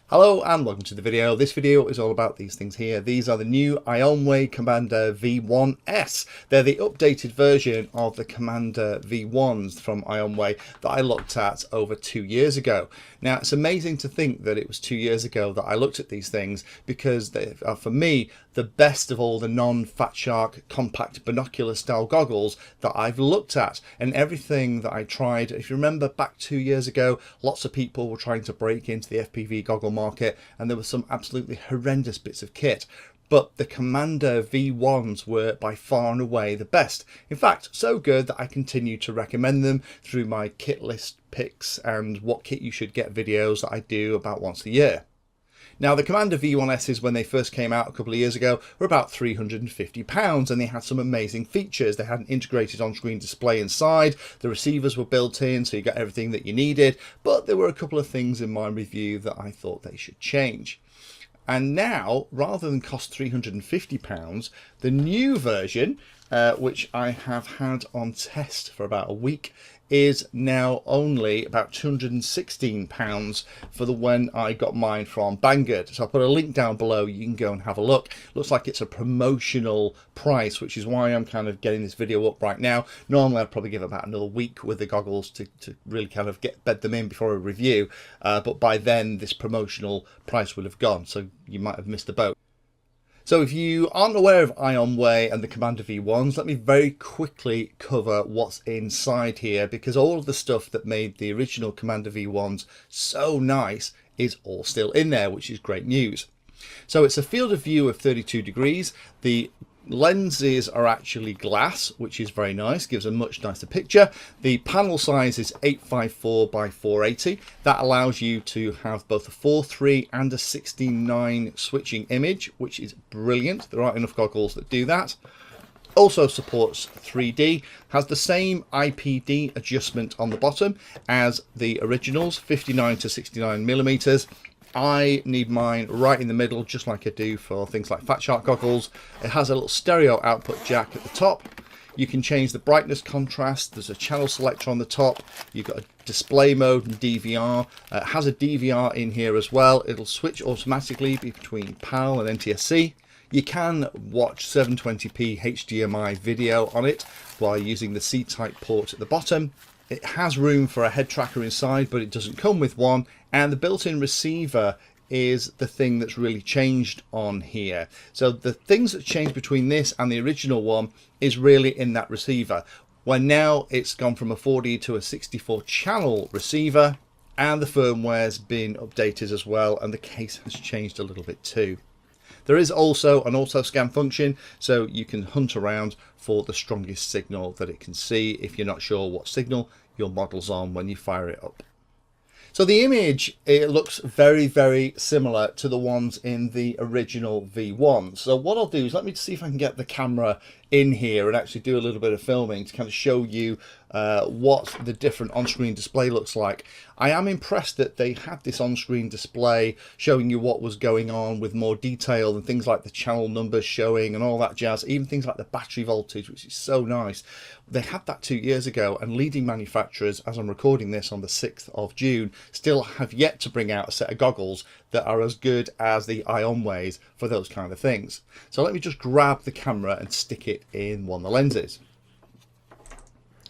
Hello and welcome to the video. This video is all about these things here. These are the new AOMWAY Commander v1s. They're the updated version of the Commander v1s from AOMWAY that I looked at over 2 years ago. Now it's amazing to think that it was 2 years ago that I looked at these things, because they are, for me, the best of all the non-Fat Shark compact binocular style goggles that I've looked at. And everything that I tried, if you remember back 2 years ago, lots of people were trying to break into the FPV goggle market and there were some absolutely horrendous bits of kit. But the Commander v1s were by far and away the best. In fact, so good that I continue to recommend them through my kit list picks and what kit you should get videos that I do about once a year. Now, the Commander v1s's, when they first came out a couple of years ago, were about £350, and they had some amazing features. They had an integrated on-screen display inside, the receivers were built in, so you got everything that you needed, but there were a couple of things in my review that I thought they should change. And now, rather than cost £350, the new version, which I have had on test for about a week, is now only about £216 for the one I got mine from Banggood. So I'll put a link down below, you can go and have a look. Looks like it's a promotional price, which is why I'm kind of getting this video up right now. Normally I'd probably give about another week with the goggles to really kind of bed them in before a review, but by then this promotional price will have gone, so you might have missed the boat. So if you aren't aware of AOMWAY and the Commander v1s, let me very quickly cover what's inside here, because all of the stuff that made the original Commander v1s so nice is all still in there, which is great news. So it's a field of view of 32 degrees. The lenses are actually glass, which is very nice, gives a much nicer picture. The panel size is 854 by 480. That allows you to have both a 4:3 and a 16:9 switching image, which is brilliant. There aren't enough goggles that do that. Also supports 3D, has the same IPD adjustment on the bottom as the originals, 59 to 69 millimeters. I need mine right in the middle, just like I do for things like Fat Shark goggles. It has a little stereo output jack at the top. You can change the brightness contrast. There's a channel selector on the top. You've got a display mode and DVR. It has a DVR in here as well. It'll switch automatically between PAL and NTSC. You can watch 720p HDMI video on it while using the C-type port at the bottom. It has room for a head tracker inside, but it doesn't come with one, and the built-in receiver is the thing that's really changed on here. So the things that changed between this and the original one is really in that receiver, where now it's gone from a 4D to a 64 channel receiver, and the firmware's been updated as well, and the case has changed a little bit too. There is also an auto scan function, so you can hunt around for the strongest signal that it can see if you're not sure what signal your model's on when you fire it up. So the image, it looks very, very similar to the ones in the original V1. So what I'll do is let me see if I can get the camera in here and actually do a little bit of filming to kind of show you what the different on-screen display looks like. I am impressed that they had this on-screen display showing you what was going on with more detail and things like the channel numbers showing and all that jazz, even things like the battery voltage, which is so nice. They had that 2 years ago, and leading manufacturers, as I'm recording this on the 6th of June, still have yet to bring out a set of goggles that are as good as the AOMWAYs for those kind of things. So let me just grab the camera and stick it in one of the lenses.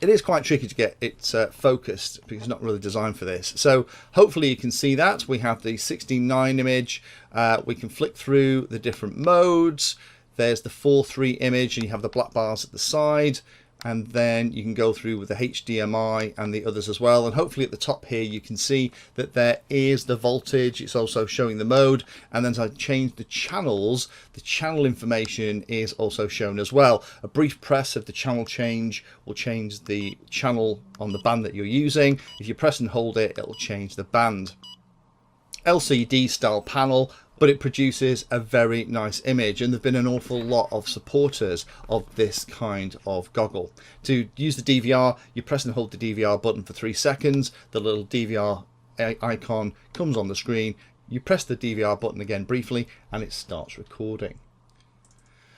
It is quite tricky to get it focused because it's not really designed for this. So hopefully you can see that. We have the 16:9 image. We can flick through the different modes. There's the 4:3 image, and you have the black bars at the side. And then you can go through with the HDMI and the others as well. And hopefully at the top here you can see that there is the voltage. It's also showing the mode. And then as I change the channels, the channel information is also shown as well. A brief press of the channel change will change the channel on the band that you're using. If you press and hold it, it'll change the band. LCD style panel, but it produces a very nice image, and there have been an awful lot of supporters of this kind of goggle. To use the DVR, you press and hold the DVR button for 3 seconds, the little DVR icon comes on the screen, you press the DVR button again briefly and it starts recording.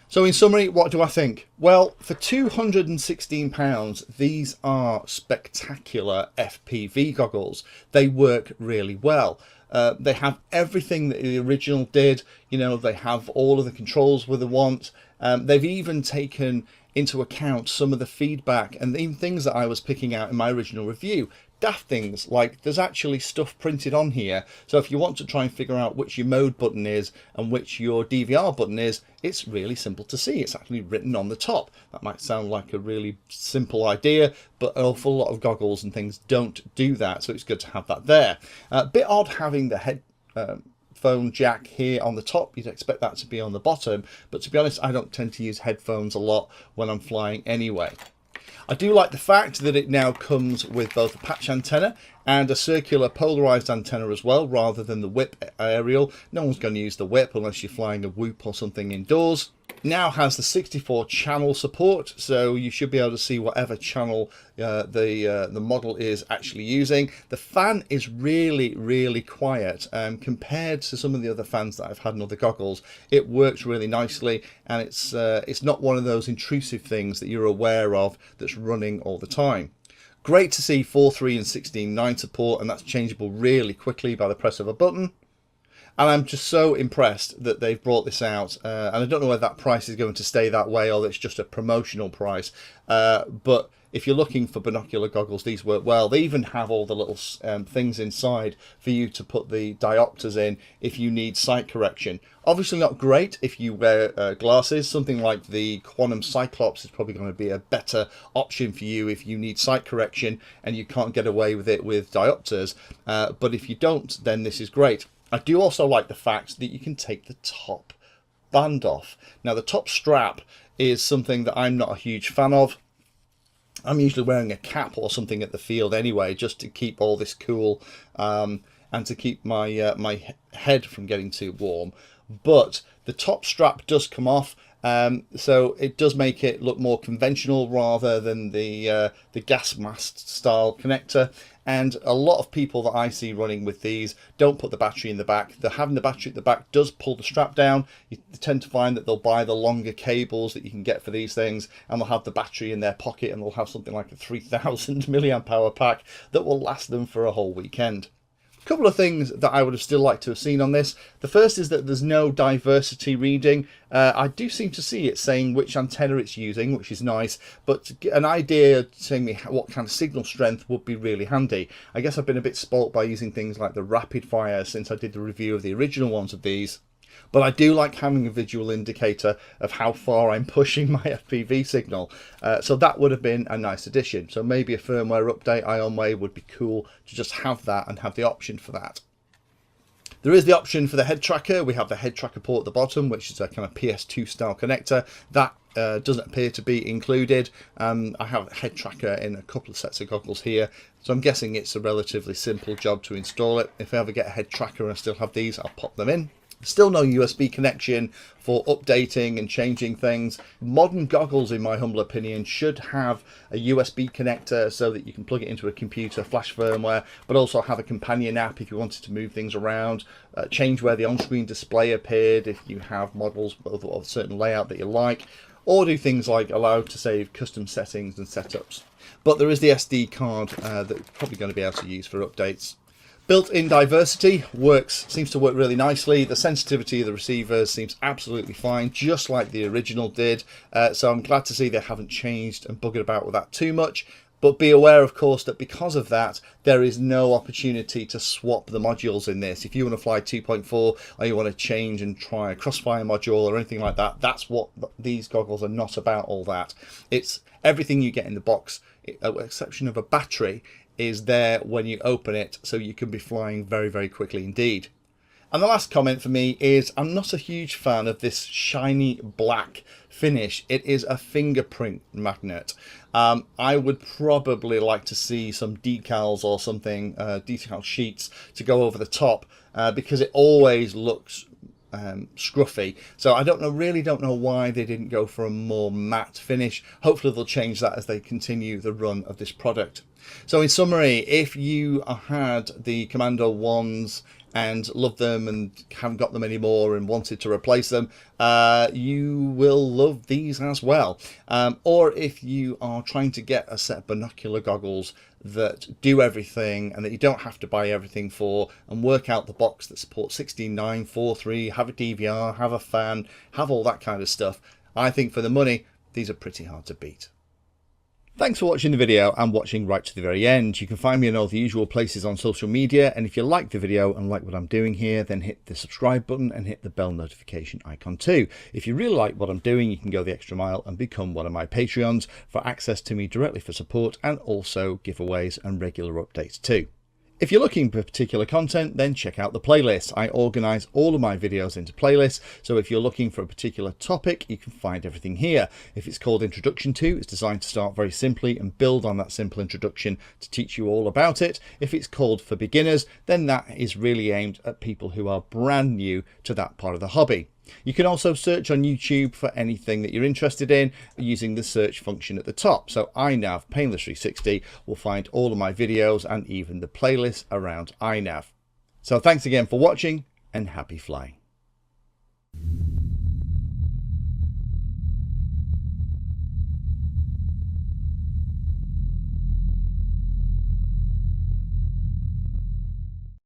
So in summary, what do I think? Well, for £216, these are spectacular FPV goggles. They work really well. They have everything that the original did. You know, they have all of the controls where they want. They've even taken into account some of the feedback and even things that I was picking out in my original review. Daft things like there's actually stuff printed on here, so if you want to try and figure out which your mode button is and which your DVR button is, it's really simple to see. It's actually written on the top. That might sound like a really simple idea, but an awful lot of goggles and things don't do that, so it's good to have that there. A bit odd having the headphone jack here on the top. You'd expect that to be on the bottom, but to be honest, I don't tend to use headphones a lot when I'm flying anyway. I do like the fact that it now comes with both a patch antenna and a circular polarized antenna as well, rather than the whip aerial. No one's going to use the whip unless you're flying a whoop or something indoors. Now has the 64 channel support, so you should be able to see whatever channel the model is actually using. The fan is really quiet compared to some of the other fans that I've had in other goggles. It works really nicely, and it's not one of those intrusive things that you're aware of that's running all the time. Great to see 4.3 and 16.9 support, and that's changeable really quickly by the press of a button. And I'm just so impressed that they've brought this out. And I don't know whether that price is going to stay that way or it's just a promotional price. But if you're looking for binocular goggles, these work well. They even have all the little things inside for you to put the diopters in if you need sight correction. Obviously not great if you wear glasses. Something like the Quantum Cyclops is probably going to be a better option for you if you need sight correction and you can't get away with it with diopters. But if you don't, then this is great. I do also like the fact that you can take the top band off. Now the top strap is something that I'm not a huge fan of. I'm usually wearing a cap or something at the field anyway, just to keep all this cool and to keep my my head from getting too warm. But the top strap does come off, so it does make it look more conventional rather than the gas mask style connector. And a lot of people that I see running with these don't put the battery in the back. Having the battery at the back does pull the strap down. You tend to find that they'll buy the longer cables that you can get for these things, and they'll have the battery in their pocket, and they'll have something like a 3000 milliamp hour pack that will last them for a whole weekend. A couple of things that I would have still liked to have seen on this. The first is that there's no diversity reading. I do seem to see it saying which antenna it's using, which is nice, but an idea saying me what kind of signal strength would be really handy. I guess I've been a bit spoilt by using things like the rapid fire since I did the review of the original ones of these. But I do like having a visual indicator of how far I'm pushing my FPV signal. So that would have been a nice addition. So maybe a firmware update, AOMWAY, would be cool to just have that and have the option for that. There is the option for the head tracker. We have the head tracker port at the bottom, which is a kind of PS2 style connector. That doesn't appear to be included. I have a head tracker in a couple of sets of goggles here, so I'm guessing it's a relatively simple job to install it. If I ever get a head tracker and I still have these, I'll pop them in. Still no USB connection for updating and changing things. Modern goggles, in my humble opinion, should have a USB connector so that you can plug it into a computer, flash firmware, but also have a companion app if you wanted to move things around, change where the on-screen display appeared if you have models of a certain layout that you like, or do things like allow to save custom settings and setups. But there is the SD card that you're probably going to be able to use for updates. Built-in diversity seems to work really nicely. The sensitivity of the receivers seems absolutely fine, just like the original did. So I'm glad to see they haven't changed and buggered about with that too much. But be aware, of course, that because of that, there is no opportunity to swap the modules in this. If you want to fly 2.4 or you want to change and try a crossfire module or anything like that, that's what these goggles are not about, all that. It's everything you get in the box, with the exception of a battery, is there when you open it, so you can be flying very quickly indeed. And the last comment for me is I'm not a huge fan of this shiny black finish. It is a fingerprint magnet. I would probably like to see some decals or something, decal sheets to go over the top, because it always looks scruffy. So I really don't know why they didn't go for a more matte finish. Hopefully they'll change that as they continue the run of this product. So in summary, if you had the Commander ones and loved them and haven't got them anymore and wanted to replace them, you will love these as well. Or if you are trying to get a set of binocular goggles that do everything and that you don't have to buy everything for, and work out the box that supports 16:9, 4:3, have a DVR, have a fan, have all that kind of stuff, I think for the money, these are pretty hard to beat. Thanks for watching the video and watching right to the very end. You can find me in all the usual places on social media, and if you like the video and like what I'm doing here, then hit the subscribe button and hit the bell notification icon too. If you really like what I'm doing, you can go the extra mile and become one of my Patreons for access to me directly for support, and also giveaways and regular updates too. If you're looking for particular content, then check out the playlist. I organise all of my videos into playlists, so if you're looking for a particular topic, you can find everything here. If it's called Introduction To, it's designed to start very simply and build on that simple introduction to teach you all about it. If it's called For Beginners, then that is really aimed at people who are brand new to that part of the hobby. You can also search on YouTube for anything that you're interested in using the search function at the top. So iNav Painless 360 will find all of my videos and even the playlists around iNav. So thanks again for watching, and happy flying.